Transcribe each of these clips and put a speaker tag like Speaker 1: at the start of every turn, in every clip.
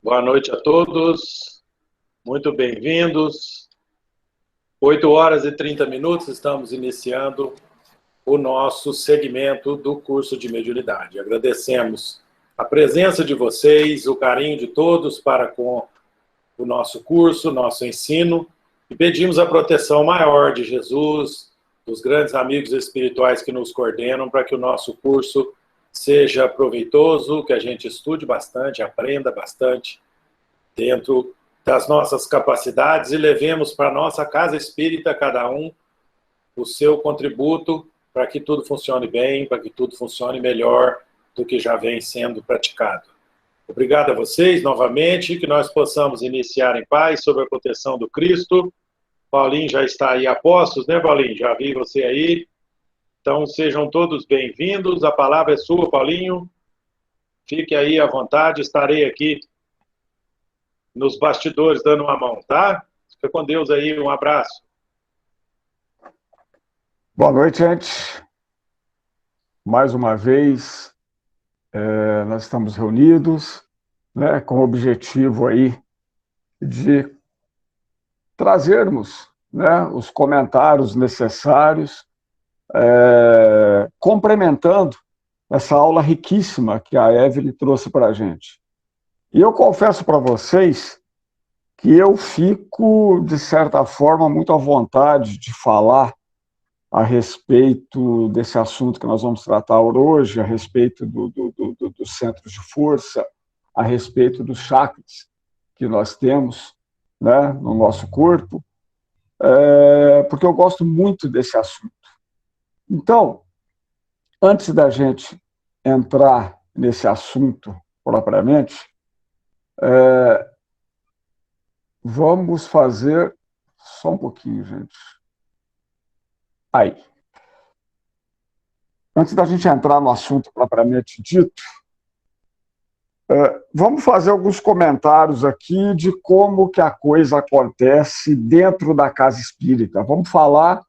Speaker 1: Boa noite a todos, muito bem-vindos. 8h30, estamos iniciando o nosso segmento do curso de mediunidade. Agradecemos a presença de vocês, o carinho de todos para com o nosso curso, nosso ensino, e pedimos a proteção maior de Jesus, dos grandes amigos espirituais que nos coordenam, para que o nosso curso seja proveitoso, que a gente estude bastante, aprenda bastante dentro das nossas capacidades e levemos para a nossa casa espírita, cada um, o seu contributo para que tudo funcione bem, para que tudo funcione melhor do que já vem sendo praticado. Obrigado a vocês novamente, que nós possamos iniciar em paz, sob a proteção do Cristo. Paulinho já está aí a postos, né, Paulinho? Já vi você aí. Então, sejam todos bem-vindos. A palavra é sua, Paulinho. Fique aí à vontade, estarei aqui nos bastidores dando uma mão, tá? Fica com Deus aí, um abraço.
Speaker 2: Boa noite, gente. Mais uma vez, nós estamos reunidos, né, com o objetivo aí de trazermos, né, os comentários necessários, complementando essa aula riquíssima que a Evelyn trouxe para a gente. E eu confesso para vocês que eu fico, de certa forma, muito à vontade de falar a respeito desse assunto que nós vamos tratar hoje, a respeito dos centros de força, a respeito dos chakras que nós temos, né, no nosso corpo, porque eu gosto muito desse assunto. Então, antes da gente entrar nesse assunto propriamente, vamos fazer só um pouquinho, gente. Aí. Antes da gente entrar no assunto propriamente dito, vamos fazer alguns comentários aqui de como que a coisa acontece dentro da casa espírita. Vamos falar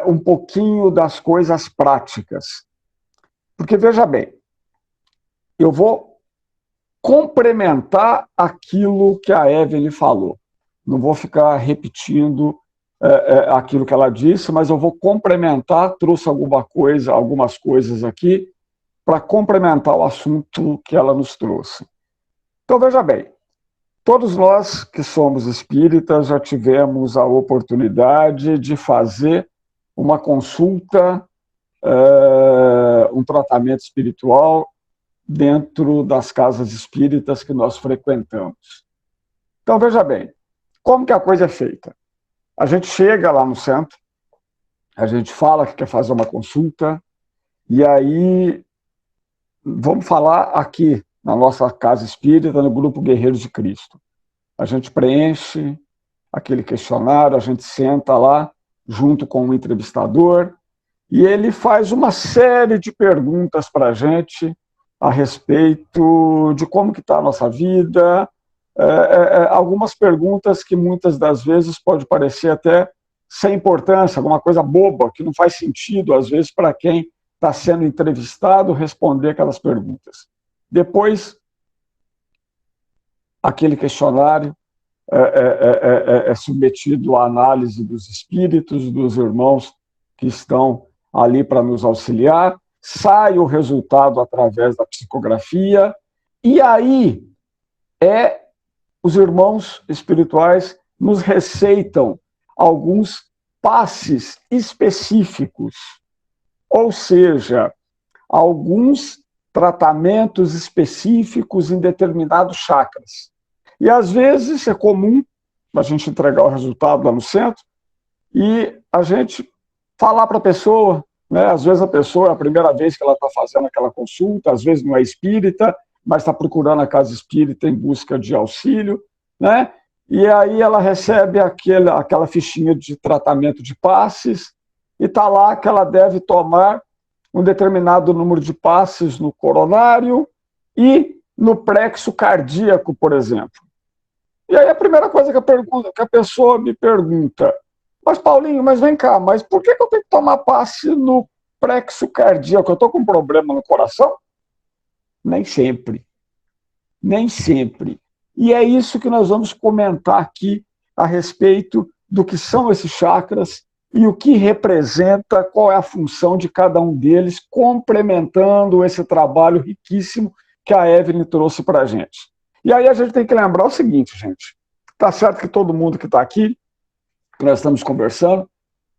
Speaker 2: um pouquinho das coisas práticas. Porque, veja bem, eu vou complementar aquilo que a Evelyn falou. Não vou ficar repetindo aquilo que ela disse, mas eu vou complementar, trouxe algumas coisas aqui para complementar o assunto que ela nos trouxe. Então, veja bem, todos nós que somos espíritas já tivemos a oportunidade de fazer uma consulta, um tratamento espiritual dentro das casas espíritas que nós frequentamos. Então, veja bem, como que a coisa é feita? A gente chega lá no centro, a gente fala que quer fazer uma consulta, e aí vamos falar aqui na nossa casa espírita, no Grupo Guerreiros de Cristo. A gente preenche aquele questionário, a gente senta lá junto com o entrevistador, e ele faz uma série de perguntas para a gente a respeito de como que está a nossa vida, algumas perguntas que muitas das vezes pode parecer até sem importância, alguma coisa boba, que não faz sentido, às vezes, para quem está sendo entrevistado responder aquelas perguntas. Depois, aquele questionário é submetido à análise dos espíritos, dos irmãos que estão ali para nos auxiliar, sai o resultado através da psicografia, e aí os irmãos espirituais nos receitam alguns passes específicos, ou seja, alguns tratamentos específicos em determinados chakras. E às vezes é comum a gente entregar o resultado lá no centro e a gente falar para a pessoa, né? Às vezes a pessoa é a primeira vez que ela está fazendo aquela consulta, às vezes não é espírita, mas está procurando a casa espírita em busca de auxílio, né? E aí ela recebe aquela fichinha de tratamento de passes e está lá que ela deve tomar um determinado número de passes no coronário e no plexo cardíaco, por exemplo. E aí a primeira coisa que a pessoa me pergunta, mas Paulinho, mas vem cá, mas por que eu tenho que tomar passe no plexo cardíaco? Eu estou com um problema no coração? Nem sempre. Nem sempre. E é isso que nós vamos comentar aqui a respeito do que são esses chakras e o que representa, qual é a função de cada um deles, complementando esse trabalho riquíssimo que a Evelyn trouxe para a gente. E aí a gente tem que lembrar o seguinte, gente. Está certo que todo mundo que está aqui, que nós estamos conversando,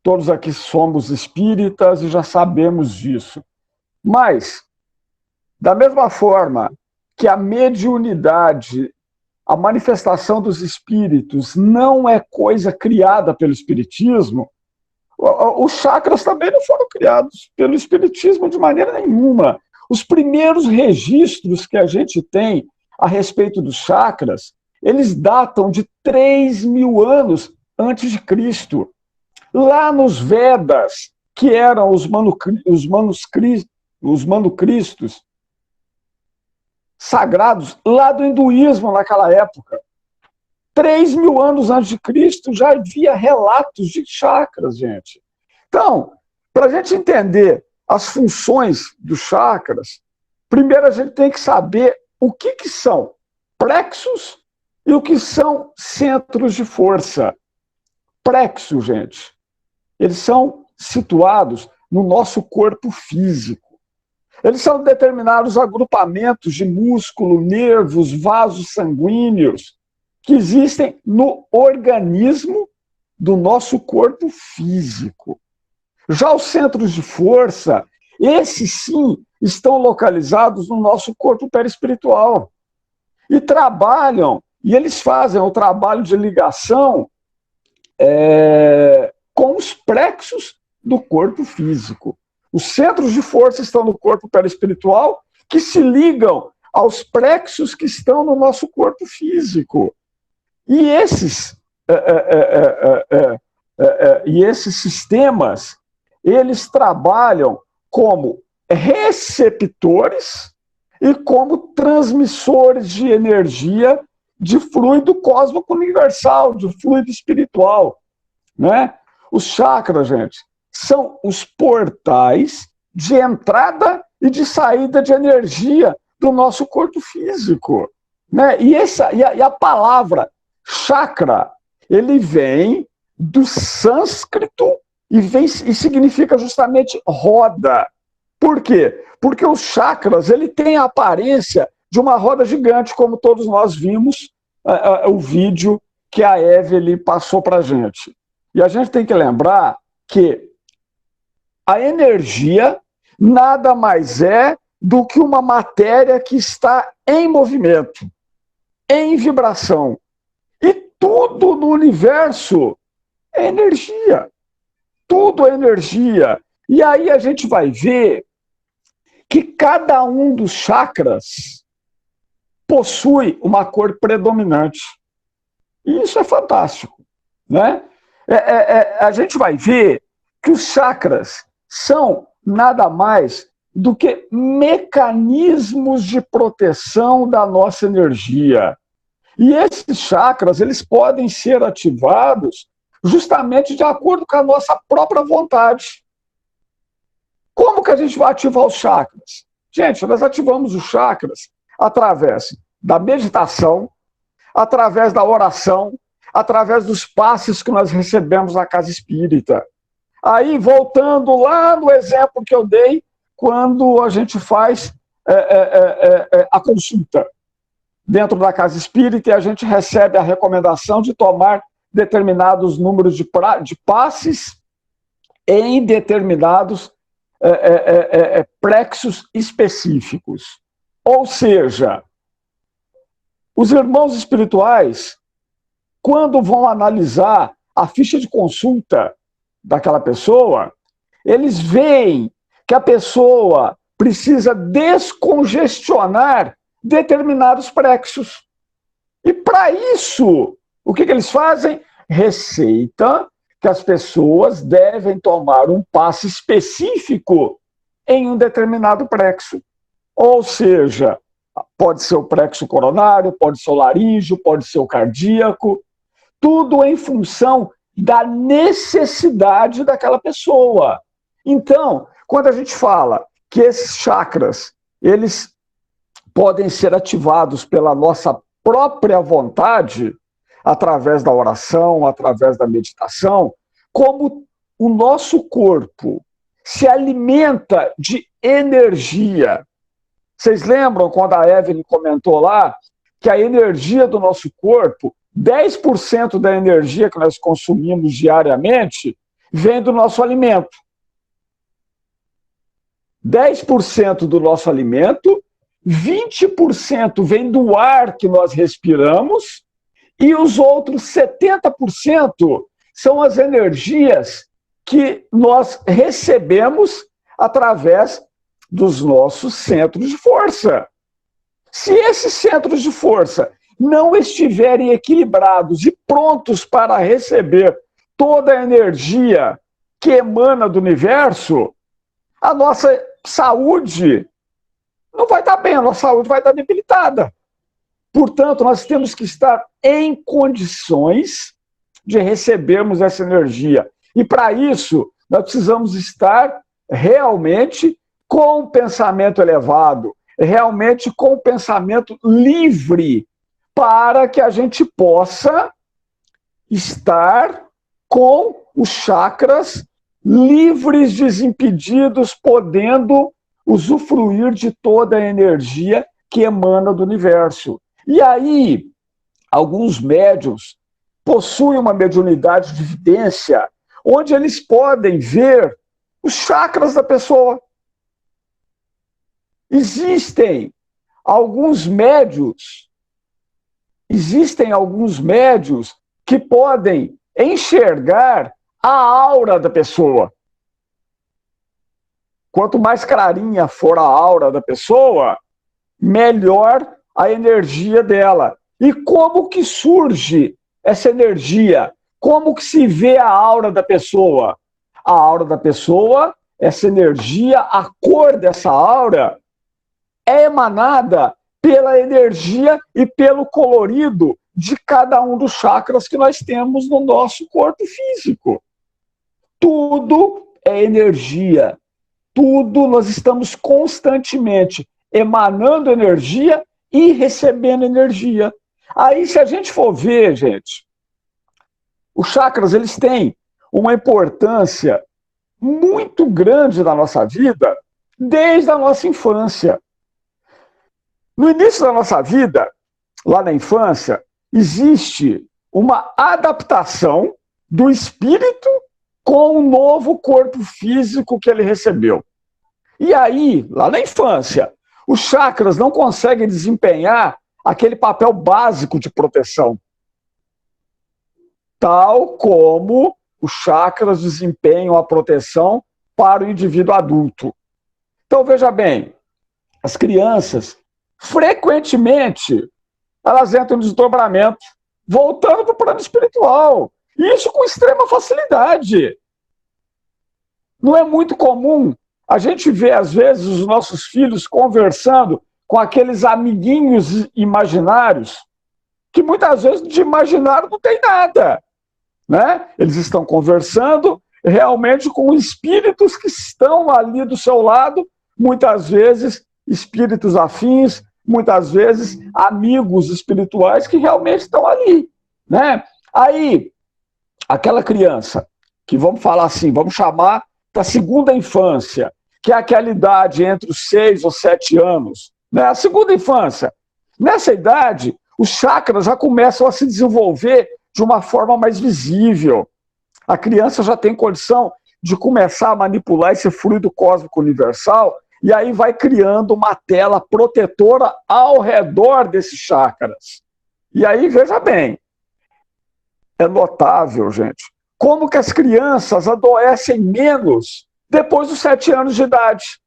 Speaker 2: todos aqui somos espíritas e já sabemos disso. Mas, da mesma forma que a mediunidade, a manifestação dos espíritos não é coisa criada pelo espiritismo, os chakras também não foram criados pelo espiritismo de maneira nenhuma. Os primeiros registros que a gente tem a respeito dos chakras, eles datam de 3.000 anos antes de Cristo. Lá nos Vedas, que eram os manuscritos sagrados, lá do hinduísmo naquela época. 3.000 anos antes de Cristo já havia relatos de chakras, gente. Então, para a gente entender as funções dos chakras, primeiro a gente tem que saber o que são plexos e o que são centros de força. Plexos, gente, eles são situados no nosso corpo físico. Eles são determinados agrupamentos de músculo, nervos, vasos sanguíneos que existem no organismo do nosso corpo físico. Já os centros de força, esses sim, estão localizados no nosso corpo perispiritual. E trabalham, e eles fazem o trabalho de ligação com os plexos do corpo físico. Os centros de força estão no corpo perispiritual, que se ligam aos plexos que estão no nosso corpo físico. E esses sistemas, eles trabalham como receptores e como transmissores de energia de fluido cósmico universal, de fluido espiritual, né? Os chakras, gente, são os portais de entrada e de saída de energia do nosso corpo físico, né? E a palavra chakra, ele vem do sânscrito e significa justamente roda. Por quê? Porque os chakras, ele tem a aparência de uma roda gigante, como todos nós vimos o vídeo que a Evelyn passou para a gente. E a gente tem que lembrar que a energia nada mais é do que uma matéria que está em movimento, em vibração. E tudo no universo é energia. Tudo é energia. E aí a gente vai ver que cada um dos chakras possui uma cor predominante. E isso é fantástico, né? A gente vai ver que os chakras são nada mais do que mecanismos de proteção da nossa energia. E esses chakras, eles podem ser ativados justamente de acordo com a nossa própria vontade. Como que a gente vai ativar os chakras? Gente, nós ativamos os chakras através da meditação, através da oração, através dos passes que nós recebemos na casa espírita. Aí, voltando lá no exemplo que eu dei, quando a gente faz a consulta dentro da casa espírita e a gente recebe a recomendação de tomar determinados números de passes em determinados plexos específicos. Ou seja, os irmãos espirituais, quando vão analisar a ficha de consulta daquela pessoa, eles veem que a pessoa precisa descongestionar determinados plexos. E para isso, o que eles fazem? Receita que as pessoas devem tomar um passe específico em um determinado plexo. Ou seja, pode ser o plexo coronário, pode ser o laríngeo, pode ser o cardíaco, tudo em função da necessidade daquela pessoa. Então, quando a gente fala que esses chakras, eles podem ser ativados pela nossa própria vontade, através da oração, através da meditação, como o nosso corpo se alimenta de energia. Vocês lembram quando a Evelyn comentou lá que a energia do nosso corpo, 10% da energia que nós consumimos diariamente, vem do nosso alimento. 10% do nosso alimento, 20% vem do ar que nós respiramos, e os outros 70% são as energias que nós recebemos através dos nossos centros de força. Se esses centros de força não estiverem equilibrados e prontos para receber toda a energia que emana do universo, a nossa saúde não vai estar bem, a nossa saúde vai estar debilitada. Portanto, nós temos que estar em condições de recebermos essa energia. E para isso, nós precisamos estar realmente com o pensamento elevado, realmente com o pensamento livre, para que a gente possa estar com os chakras livres, desimpedidos, podendo usufruir de toda a energia que emana do universo. E aí, alguns médiuns possuem uma mediunidade de vidência, onde eles podem ver os chakras da pessoa. Existem alguns médiuns que podem enxergar a aura da pessoa. Quanto mais clarinha for a aura da pessoa, melhor a energia dela. E como que surge essa energia? Como que se vê a aura da pessoa? A aura da pessoa, essa energia, a cor dessa aura é emanada pela energia e pelo colorido de cada um dos chakras que nós temos no nosso corpo físico. Tudo é energia. Tudo nós estamos constantemente emanando energia e recebendo energia. Aí, se a gente for ver, gente, os chakras, eles têm uma importância muito grande na nossa vida desde a nossa infância. No início da nossa vida, lá na infância, existe uma adaptação do espírito com o novo corpo físico que ele recebeu. E aí, lá na infância, os chakras não conseguem desempenhar aquele papel básico de proteção, tal como os chakras desempenham a proteção para o indivíduo adulto. Então, veja bem, as crianças, frequentemente, elas entram em desdobramento, voltando para o plano espiritual. Isso com extrema facilidade. Não é muito comum a gente ver, às vezes, os nossos filhos conversando com aqueles amiguinhos imaginários, que muitas vezes de imaginário não tem nada, né? Eles estão conversando realmente com espíritos que estão ali do seu lado, muitas vezes espíritos afins, muitas vezes amigos espirituais que realmente estão ali, né? Aí, aquela criança, que vamos falar assim, vamos chamar da segunda infância, que é aquela idade entre os 6 ou 7 anos, né? A segunda infância. Nessa idade, os chakras já começam a se desenvolver de uma forma mais visível. A criança já tem condição de começar a manipular esse fluido cósmico universal, e aí vai criando uma tela protetora ao redor desses chakras. E aí, veja bem, é notável, gente, como que as crianças adoecem menos depois dos 7 anos de idade.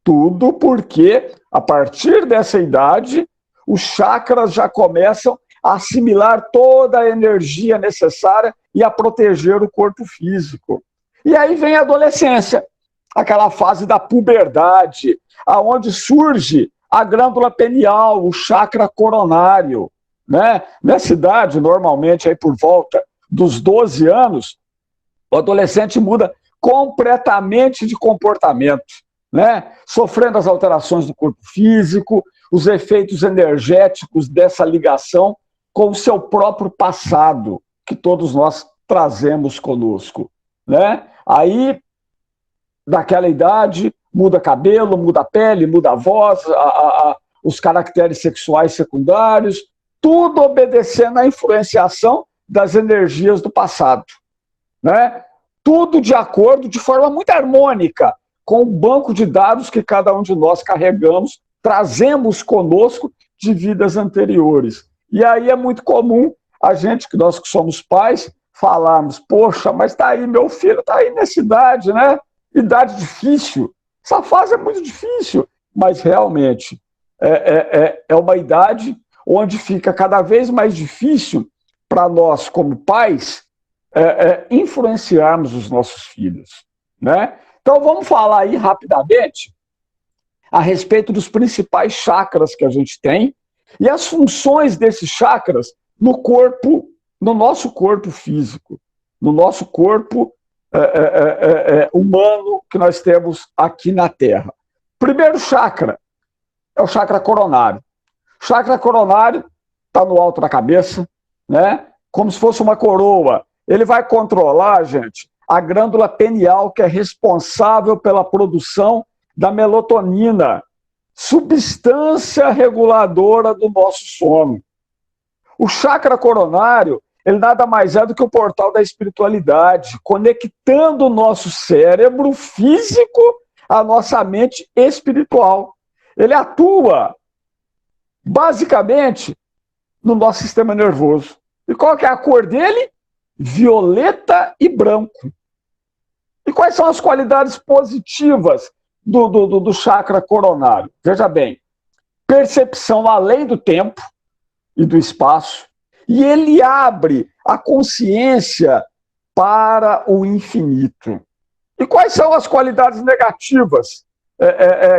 Speaker 2: Tudo porque, a partir dessa idade, os chakras já começam a assimilar toda a energia necessária e a proteger o corpo físico. E aí vem a adolescência, aquela fase da puberdade, aonde surge a glândula pineal, o chakra coronário, né? Nessa idade, normalmente, aí por volta dos 12 anos, o adolescente muda completamente de comportamento, né? Sofrendo as alterações do corpo físico, os efeitos energéticos dessa ligação com o seu próprio passado, que todos nós trazemos conosco, né? Aí, daquela idade, muda cabelo, muda a pele, muda a voz, os caracteres sexuais secundários, tudo obedecendo à influenciação das energias do passado, né? Tudo de acordo, de forma muito harmônica, com o banco de dados que cada um de nós carregamos, trazemos conosco de vidas anteriores. E aí é muito comum a gente, que nós que somos pais, falarmos, poxa, mas está aí, meu filho está aí nessa idade, né? Idade difícil. Essa fase é muito difícil, mas realmente é uma idade onde fica cada vez mais difícil para nós, como pais, influenciarmos os nossos filhos, né? Então vamos falar aí rapidamente a respeito dos principais chakras que a gente tem e as funções desses chakras no corpo, no nosso corpo físico, no nosso corpo humano que nós temos aqui na Terra. Primeiro chakra é o chakra coronário. O chakra coronário está no alto da cabeça, né? Como se fosse uma coroa. Ele vai controlar, gente, a glândula pineal, que é responsável pela produção da melatonina, substância reguladora do nosso sono. O chakra coronário, ele nada mais é do que o portal da espiritualidade, conectando o nosso cérebro físico à nossa mente espiritual. Ele atua, basicamente, no nosso sistema nervoso. E qual que é a cor dele? Violeta e branco. E quais são as qualidades positivas do chakra coronário? Veja bem, percepção além do tempo e do espaço, e ele abre a consciência para o infinito. E quais são as qualidades negativas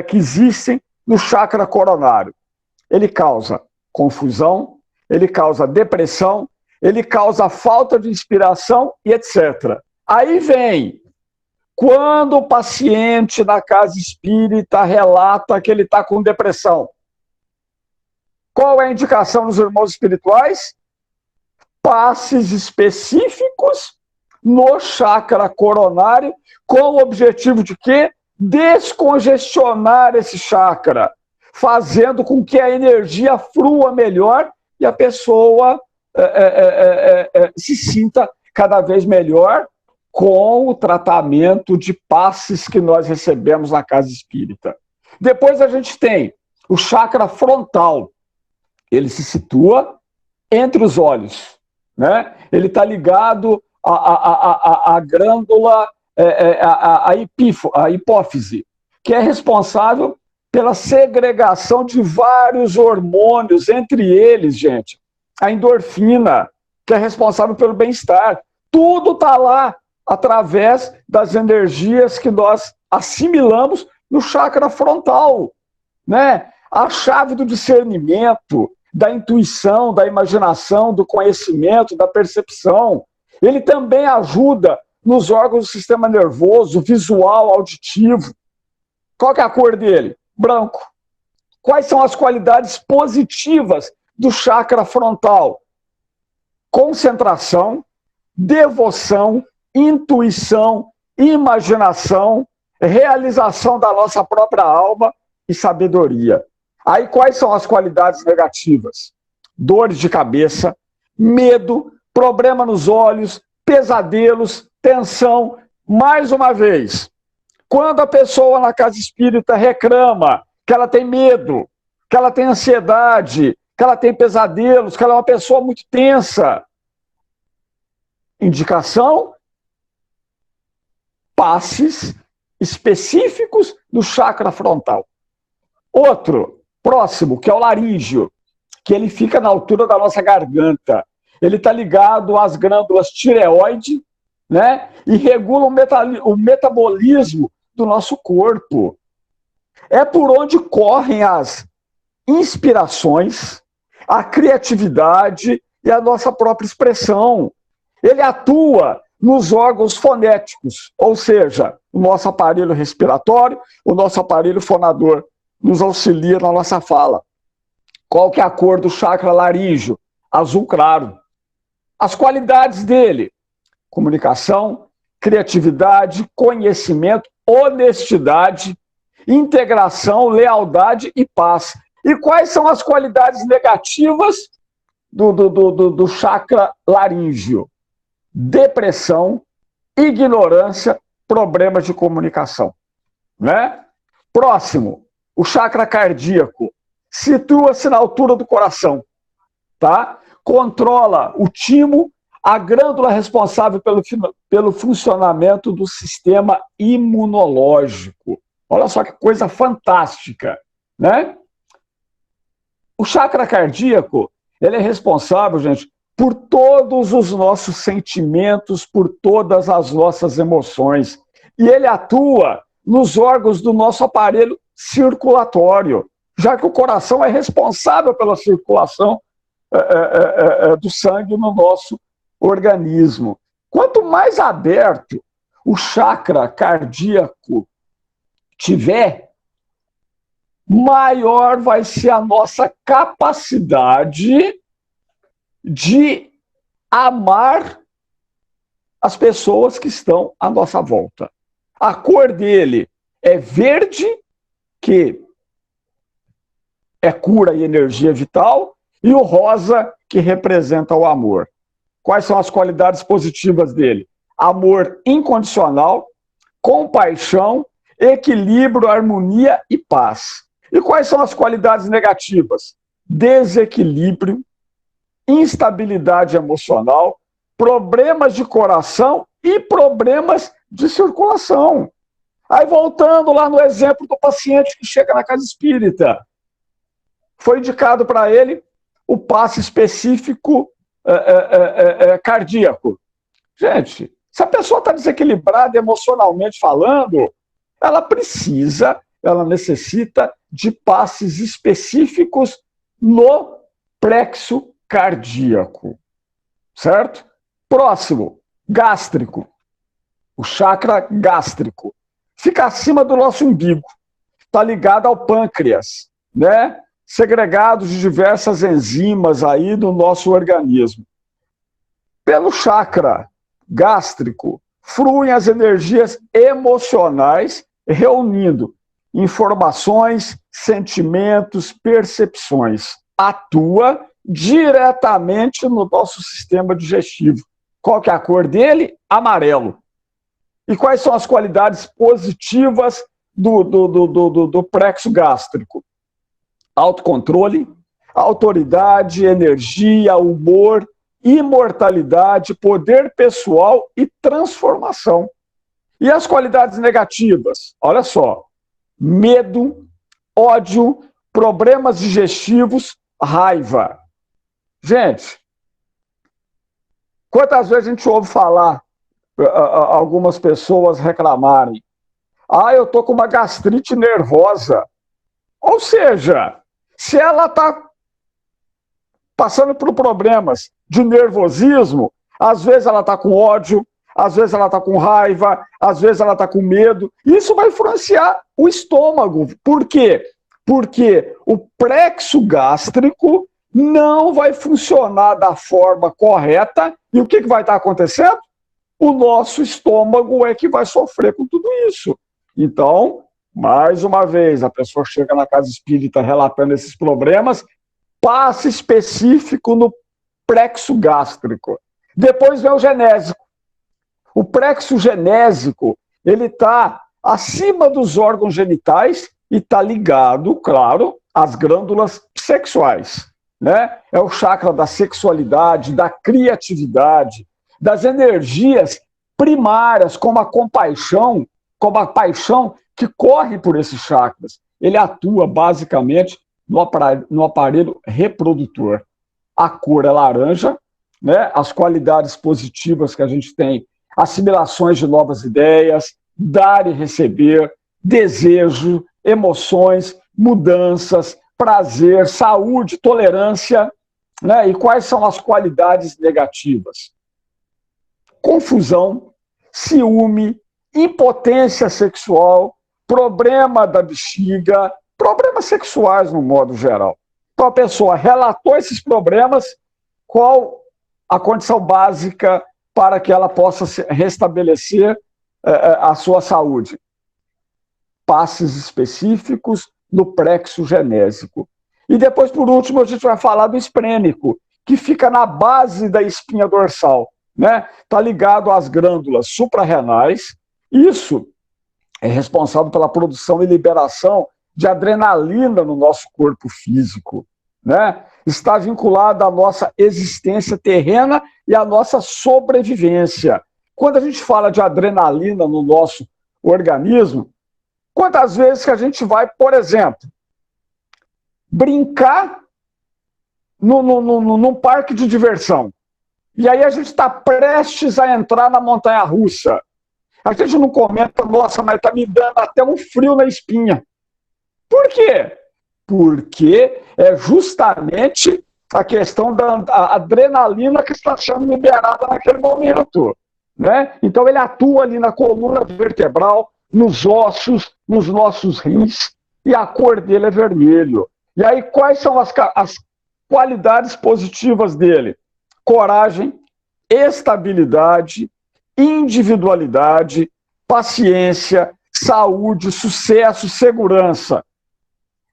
Speaker 2: que existem no chakra coronário? Ele causa confusão, ele causa depressão, ele causa falta de inspiração e etc. Aí vem, quando o paciente na casa espírita relata que ele está com depressão, qual é a indicação dos irmãos espirituais? Passes específicos no chakra coronário, com o objetivo de quê? Descongestionar esse chakra, fazendo com que a energia flua melhor e a pessoa se sinta cada vez melhor com o tratamento de passes que nós recebemos na casa espírita. Depois a gente tem o chakra frontal. Ele se situa entre os olhos, né? Ele está ligado à glândula, à hipófise, que é responsável pela segregação de vários hormônios, entre eles, gente, a endorfina, que é responsável pelo bem-estar. Tudo está lá através das energias que nós assimilamos no chakra frontal, né? A chave do discernimento, da intuição, da imaginação, do conhecimento, da percepção. Ele também ajuda nos órgãos do sistema nervoso, visual, auditivo. Qual que é a cor dele? Branco. Quais são as qualidades positivas do chakra frontal? Concentração, devoção, intuição, imaginação, realização da nossa própria alma e sabedoria. Aí quais são as qualidades negativas? Dores de cabeça, medo, problema nos olhos, pesadelos, tensão. Mais uma vez, quando a pessoa na casa espírita reclama que ela tem medo, que ela tem ansiedade, que ela tem pesadelos, que ela é uma pessoa muito tensa, indicação, passes específicos do chakra frontal. Outro, próximo, que é o laríngeo, que ele fica na altura da nossa garganta. Ele está ligado às glândulas tireoide, né? E regula o metabolismo do nosso corpo. É por onde correm as inspirações, a criatividade e a nossa própria expressão. Ele atua nos órgãos fonéticos, ou seja, o nosso aparelho respiratório, o nosso aparelho fonador, nos auxilia na nossa fala. Qual que é a cor do chakra laríngeo? Azul claro. As qualidades dele: comunicação, criatividade, conhecimento, honestidade, integração, lealdade e paz. E quais são as qualidades negativas do chakra laríngeo? Depressão, ignorância, problemas de comunicação. Né? Próximo, o chakra cardíaco. Situa-se na altura do coração. Tá? Controla o timo, a glândula responsável pelo funcionamento do sistema imunológico. Olha só que coisa fantástica, né? O chakra cardíaco, ele é responsável, gente, por todos os nossos sentimentos, por todas as nossas emoções. E ele atua nos órgãos do nosso aparelho circulatório, já que o coração é responsável pela circulação do sangue no nosso organismo. Quanto mais aberto o chakra cardíaco tiver, maior vai ser a nossa capacidade de amar as pessoas que estão à nossa volta. A cor dele é verde, que é cura e energia vital, e o rosa, que representa o amor. Quais são as qualidades positivas dele? Amor incondicional, compaixão, equilíbrio, harmonia e paz. E quais são as qualidades negativas? Desequilíbrio, instabilidade emocional, problemas de coração e problemas de circulação. Aí, voltando lá no exemplo do paciente que chega na casa espírita, foi indicado para ele o passe específico cardíaco. Gente, se a pessoa está desequilibrada emocionalmente falando, ela necessita de passes específicos no plexo cardíaco. Certo? Próximo, gástrico. O chakra gástrico. Fica acima do nosso umbigo. Está ligado ao pâncreas, né? Segregados de diversas enzimas aí do nosso organismo. Pelo chakra gástrico, fluem as energias emocionais, reunindo informações, sentimentos, percepções. Atua diretamente no nosso sistema digestivo. Qual que é a cor dele? Amarelo. E quais são as qualidades positivas do plexo gástrico? Autocontrole, autoridade, energia, humor, imortalidade, poder pessoal e transformação. E as qualidades negativas? Olha só: medo, ódio, problemas digestivos, raiva. Gente, quantas vezes a gente ouve falar algumas pessoas reclamarem: eu estou com uma gastrite nervosa. Ou seja, se ela está passando por problemas de nervosismo, às vezes ela está com ódio, às vezes ela está com raiva, às vezes ela está com medo. Isso vai influenciar o estômago. Por quê? Porque o plexo gástrico não vai funcionar da forma correta. E o que vai estar acontecendo? O nosso estômago é que vai sofrer com tudo isso. Então, mais uma vez, a pessoa chega na casa espírita relatando esses problemas, passe específico no plexo gástrico. Depois vem o genésico. O plexo genésico, ele está acima dos órgãos genitais e está ligado, claro, às glândulas sexuais. Né? É o chakra da sexualidade, da criatividade, das energias primárias, como a compaixão, como a paixão que corre por esses chakras. Ele atua basicamente no aparelho reprodutor. A cor é laranja, né? As qualidades positivas que a gente tem: assimilações de novas ideias, dar e receber, desejo, emoções, mudanças, prazer, saúde, tolerância. Né? E quais são as qualidades negativas? Confusão, ciúme, impotência sexual, problema da bexiga, problemas sexuais no modo geral. Então a pessoa relatou esses problemas, qual a condição básica para que ela possa restabelecer a sua saúde? Passes específicos no plexo genésico. E depois, por último, a gente vai falar do esprênico, que fica na base da espinha dorsal, né? Está ligado às glândulas suprarrenais. Isso é responsável pela produção e liberação de adrenalina no nosso corpo físico, né? Está vinculado à nossa existência terrena e à nossa sobrevivência. Quando a gente fala de adrenalina no nosso organismo, quantas vezes que a gente vai, por exemplo, brincar num parque de diversão, e aí a gente está prestes a entrar na montanha-russa. A gente não comenta, nossa, mas está me dando até um frio na espinha. Por quê? Porque é justamente a questão da adrenalina que está sendo liberada naquele momento, né? Então ele atua ali na coluna vertebral, nos ossos, nos nossos rins, e a cor dele é vermelho. E aí quais são as qualidades positivas dele? Coragem, estabilidade, individualidade, paciência, saúde, sucesso, segurança.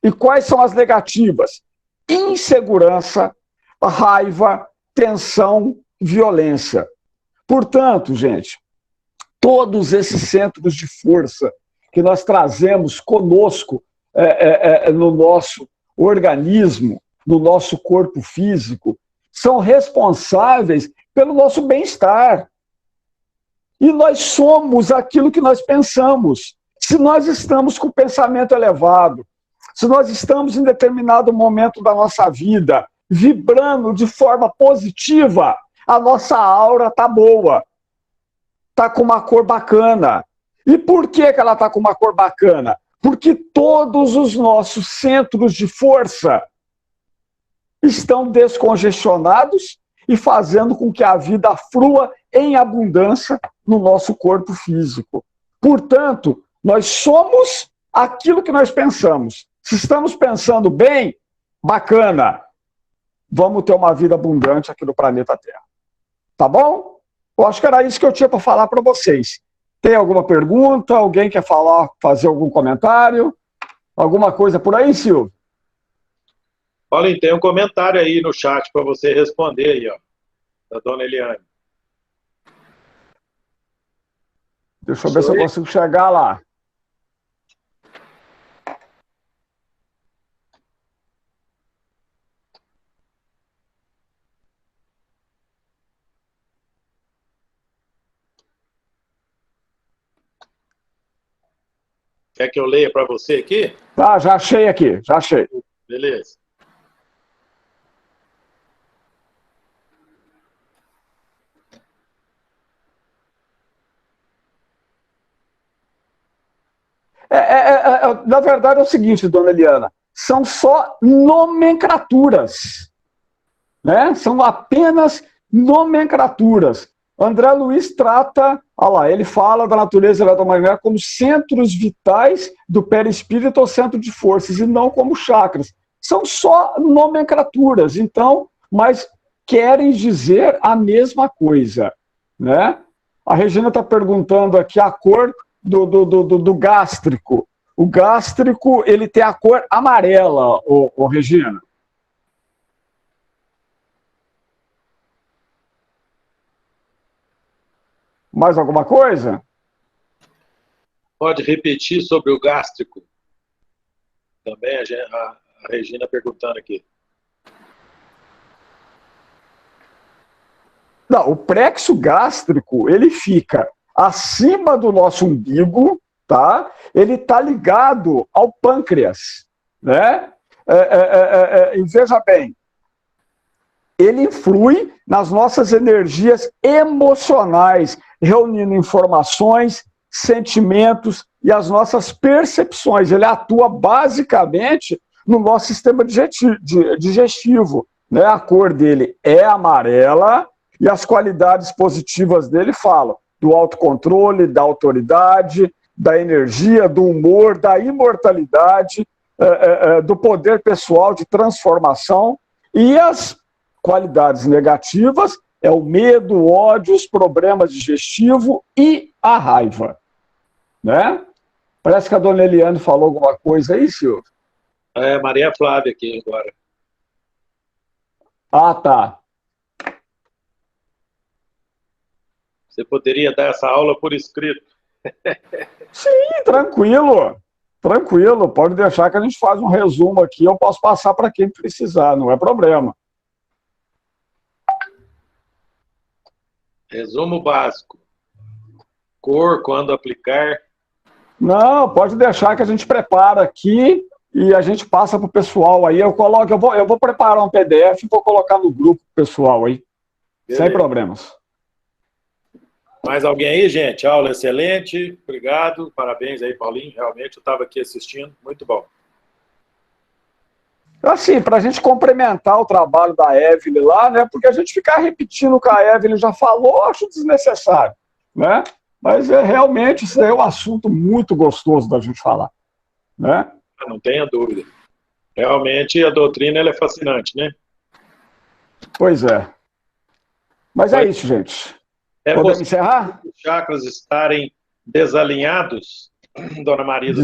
Speaker 2: E quais são as negativas? Insegurança, raiva, tensão, violência. Portanto, gente, todos esses centros de força que nós trazemos conosco no nosso organismo, no nosso corpo físico, são responsáveis pelo nosso bem-estar. E nós somos aquilo que nós pensamos. Se nós estamos com o pensamento elevado, se nós estamos em determinado momento da nossa vida vibrando de forma positiva, a nossa aura está boa, está com uma cor bacana. E por que ela está com uma cor bacana? Porque todos os nossos centros de força estão descongestionados e fazendo com que a vida flua em abundância no nosso corpo físico. Portanto, nós somos aquilo que nós pensamos. Se estamos pensando bem, bacana, vamos ter uma vida abundante aqui no planeta Terra. Tá bom? Eu acho que era isso que eu tinha para falar para vocês. Tem alguma pergunta? Alguém quer falar, fazer algum comentário? Alguma coisa por aí, Silvio?
Speaker 1: Paulinho, tem um comentário aí no chat para você responder aí, ó, da dona Eliane.
Speaker 2: Deixa eu ver se eu consigo chegar lá.
Speaker 1: Quer que eu leia para você aqui?
Speaker 2: Tá, já achei aqui, já achei.
Speaker 1: Beleza.
Speaker 2: Na verdade é o seguinte, dona Eliana, são só nomenclaturas, né? São apenas nomenclaturas. André Luiz trata, olha lá, ele fala da natureza eletromagnética como centros vitais do perispírito ou centro de forças, e não como chakras. São só nomenclaturas, então, mas querem dizer a mesma coisa, né? A Regina está perguntando aqui a cor do gástrico. O gástrico, ele tem a cor amarela, Regina. Mais alguma coisa?
Speaker 1: Pode repetir sobre o gástrico? Também a Regina perguntando aqui.
Speaker 2: Não, o plexo gástrico, ele fica acima do nosso umbigo, tá? Ele está ligado ao pâncreas, né? E veja bem, ele influi nas nossas energias emocionais, reunindo informações, sentimentos e as nossas percepções. Ele atua basicamente no nosso sistema digestivo, né? A cor dele é amarela e as qualidades positivas dele falam do autocontrole, da autoridade, da energia, do humor, da imortalidade, do poder pessoal de transformação, e as qualidades negativas é o medo, o ódio, os problemas digestivos e a raiva. Né? Parece que a dona Eliane falou alguma coisa aí, senhor.
Speaker 1: É, Maria Flávia aqui agora.
Speaker 2: Ah, tá.
Speaker 1: Você poderia dar essa aula por escrito?
Speaker 2: Sim, tranquilo. Tranquilo, pode deixar que a gente faz um resumo aqui, eu posso passar para quem precisar, não é problema.
Speaker 1: Resumo básico. Cor, quando aplicar.
Speaker 2: Não, pode deixar que a gente prepara aqui e a gente passa para o pessoal aí. Eu vou preparar um PDF e vou colocar no grupo pessoal aí. Beleza. Sem problemas.
Speaker 1: Mais alguém aí, gente? Aula excelente. Obrigado. Parabéns aí, Paulinho. Realmente, eu estava aqui assistindo. Muito bom.
Speaker 2: Assim, para a gente complementar o trabalho da Evelyn lá, né? Porque a gente ficar repetindo o que a Evelyn já falou, eu acho desnecessário, né? Mas realmente isso é um assunto muito gostoso da gente falar, né?
Speaker 1: Não tenha dúvida. Realmente a doutrina ela é fascinante, né?
Speaker 2: Pois é. Mas é isso, gente. Podemos encerrar?
Speaker 1: Os chakras estarem desalinhados, dona Marisa?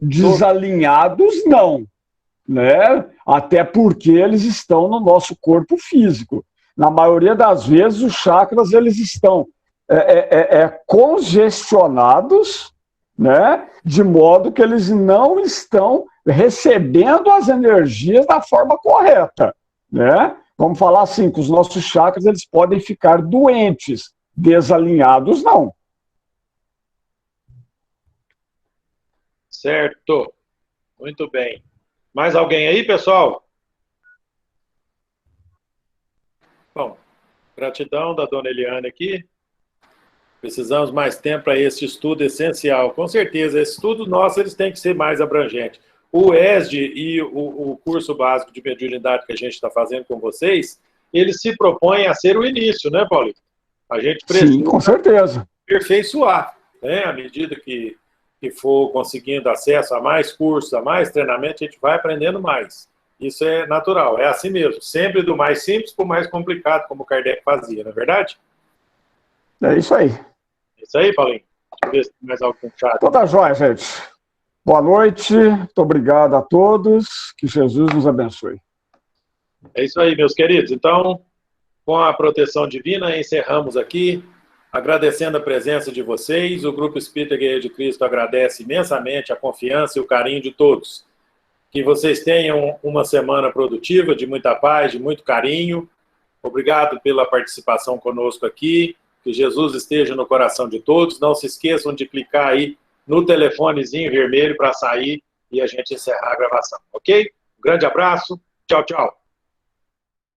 Speaker 2: Desalinhados, não. Né? Até porque eles estão no nosso corpo físico. Na maioria das vezes, os chakras eles estão congestionados, né? De modo que eles não estão recebendo as energias da forma correta. Né? Vamos falar assim, que os nossos chakras eles podem ficar doentes, desalinhados não.
Speaker 1: Certo. Muito bem. Mais alguém aí, pessoal? Bom, gratidão da dona Eliane aqui. Precisamos mais tempo para esse estudo essencial. Com certeza, esse estudo nosso eles têm que ser mais abrangente. O ESD e o curso básico de mediunidade que a gente está fazendo com vocês, eles se propõem a ser o início, né, Paulinho? A gente precisa
Speaker 2: Sim, com certeza.
Speaker 1: aperfeiçoar, né? À medida que for conseguindo acesso a mais cursos, a mais treinamento, a gente vai aprendendo mais. Isso é natural, é assim mesmo. Sempre do mais simples para o mais complicado, como o Kardec fazia, não é verdade?
Speaker 2: É isso aí.
Speaker 1: É isso aí, Paulinho. Deixa eu ver se tem mais algum chat.
Speaker 2: Toda jóia, gente. Boa noite, muito obrigado a todos, que Jesus nos abençoe.
Speaker 1: É isso aí, meus queridos. Então, com a proteção divina, encerramos aqui, agradecendo a presença de vocês. O Grupo Espírita Guerreiro de Cristo agradece imensamente a confiança e o carinho de todos. Que vocês tenham uma semana produtiva, de muita paz, de muito carinho. Obrigado pela participação conosco aqui. Que Jesus esteja no coração de todos. Não se esqueçam de clicar aí no telefonezinho vermelho para sair e a gente encerrar a gravação, ok? Um grande abraço. Tchau, tchau.